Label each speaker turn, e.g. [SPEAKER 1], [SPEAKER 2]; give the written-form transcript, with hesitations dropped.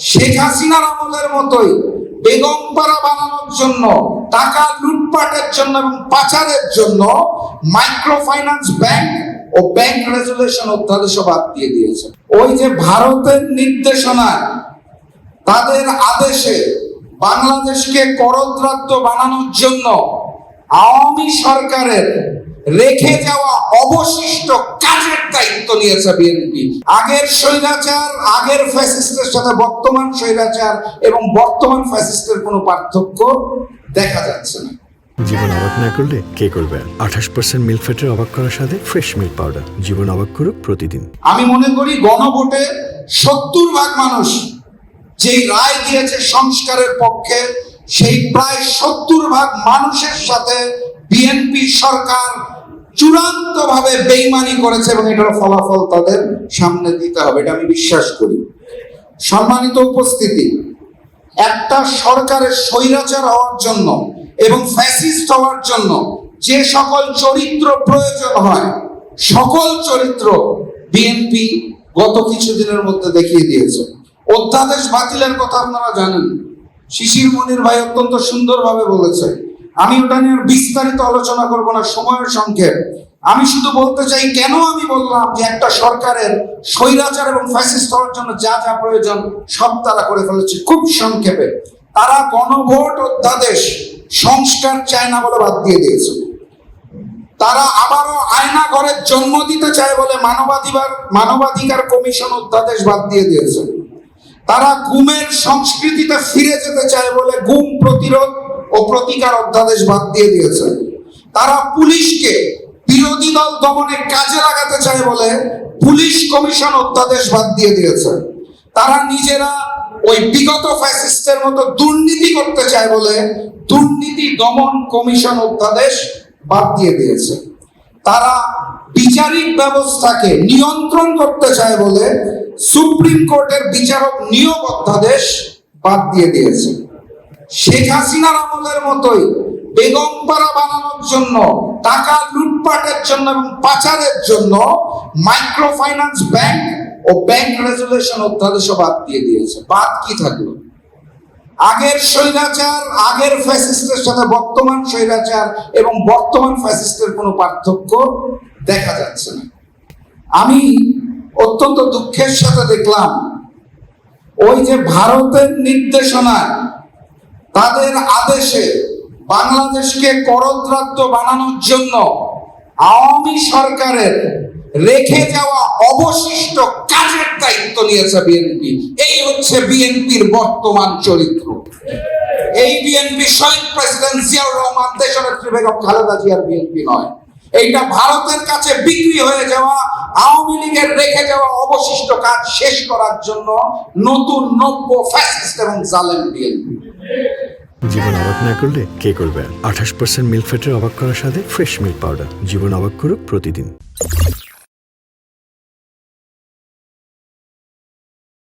[SPEAKER 1] শেখ হাসিনার আমলের মতোই বেগমপাড়া বানানোর জন্য, টাকা লুটপাটের জন্য এবং পাচারের জন্য মাইক্রো ফাইন্যান্স ব্যাংক ও ব্যাংক রেজুলেশন অধ্যাদেশও বাদ দিয়ে দিয়েছে। ওই যে ভারতের নির্দেশনায়, তাদের আদেশে বাংলাদেশকে করদ্রাত্য বানানোর জন্য আওয়ামী সরকারের রেখে যাওয়া অবশিষ্ট কাজের দায়িত্ব নিয়েছে বিএনপি। আগের স্বৈরাচার, আগের ফ্যাসিস্টের সাথে বর্তমান স্বৈরাচার এবং বর্তমান ফ্যাসিস্টের কোনো পার্থক্য দেখা যাচ্ছে না।
[SPEAKER 2] জীবন অবাক না করলে কে করবে? 28% মিল্ক ফ্যাটের অবাক করার সাথে ফ্রেশ মিল্ক পাউডার। জীবন অবাক করুক প্রতিদিন।
[SPEAKER 1] আমি মনে করি গণভোটে 70% মানুষ যেই রায় দিয়েছে সংস্কারের পক্ষে, সেই প্রায় 70% মানুষের সাথে বিএনপি সরকার চূড়ান্তভাবে বেইমানি করেছে এবং এটার ফলাফল তাদের সামনে দিতে হবে, এটা আমি বিশ্বাস করি। সম্মানিত উপস্থিতি, একটা সরকারের স্বৈরাচার হওয়ার জন্য এবং ফ্যাসিস্ট হওয়ার জন্য যে সকল চরিত্র প্রয়োজন হয়, সকল চরিত্র বিএনপি গত কিছুদিনের মধ্যে দেখিয়ে দিয়েছে। অধ্যাদেশ বাতিলের কথা আপনারা জানেন, শিশির মনির ভাই অত্যন্ত সুন্দরভাবে বলেছে। আমি ওটা নিয়ে বিস্তারিত আলোচনা করব না, সময়ের সংক্ষেপ। আমি শুধু বলতে চাই, কেন আমি বললাম যে একটা সরকারের স্বৈরাচার এবং ফ্যাসিস্ট হওয়ার জন্য যা যা প্রয়োজন সব তারা করে ফেলেছে। খুব সংক্ষেপে, তারা গণভোট অধ্যাদেশ সংস্কার চায় না বলে বাদ দিয়ে দিয়েছে। তারা আবারও আয়না ঘরের জন্ম দিতে চায় বলে মানবাধিকার কমিশন অধ্যাদেশ বাদ দিয়ে দিয়েছে। তারা গুমের সংস্কৃতিতে ফিরে যেতে চায় বলে গুম প্রতিরোধ ও প্রতিকার অধ্যাদেশ বাদ দিয়ে দিয়েছে। তারা পুলিশকে বিরোধী দল দমনে কাজে লাগাতে চায় বলে পুলিশ কমিশন অধ্যাদেশ বাদ দিয়ে দিয়েছে। তারা নিজেরা ওই বিগত ফ্যাসিস্টের মতো দুর্নীতি করতে চায় বলে দুর্নীতি দমন কমিশন অধ্যাদেশ বাদ দিয়ে দিয়েছে। তারা বিচারিক ব্যবস্থাকে নিয়ন্ত্রণ করতে চায় বলে সুপ্রিম কোর্টের বিচারক নিয়োগ অধ্যাদেশ বাদ দিয়ে দিয়েছে। শেখ হাসিনার আমলের মতোই বেগমপাড়া বানানোর জন্য, টাকা লুটপাটের জন্য এবং পাচারের জন্য মাইক্রো ফাইন্যান্স ব্যাংক ও ব্যাংক রেজুলেশন অধ্যাদেশও বাদ দিয়ে দিয়েছে। বাদ কি থাকলো? আগের স্বৈরাচার, আগের ফ্যাসিস্টের সাথে বর্তমান স্বৈরাচার এবং বর্তমান ফ্যাসিস্টের কোনো পার্থক্য দেখা যাচ্ছে না। আমি অত্যন্ত দুঃখের সাথে দেখলাম, ওই যে ভারতের নির্দেশনায়, তাদের আদেশে বাংলাদেশকে করদ্রাত্য বানানোর জন্য আওয়ামী সরকারের রেখে যাওয়া অবশিষ্ট কাজের দায়িত্ব নিয়েছে বিএনপি। এই হচ্ছে বিএনপির বর্তমান চরিত্র। এই বিএনপি শহীদ প্রেসিডেন্ট জিয়াউর রহমান, দেশনেত্রী বেগম খালেদা জিয়ার বিএনপি নয়। এইটা ভারতের কাছে বিক্রি হয়ে যাওয়া আওয়ামী লীগের রেখে যাওয়া অবশিষ্ট কাজ শেষ করার জন্য নতুন নব্য ফ্যাসিস্ট এবং জালেম বিএনপি।
[SPEAKER 2] জীবন অবাক না করলে কে করবে? 28% মিল্ক ফ্যাটের অবাক করার সাথে ফ্রেশ মিল্ক পাউডার। জীবন অবাক করুক প্রতিদিন।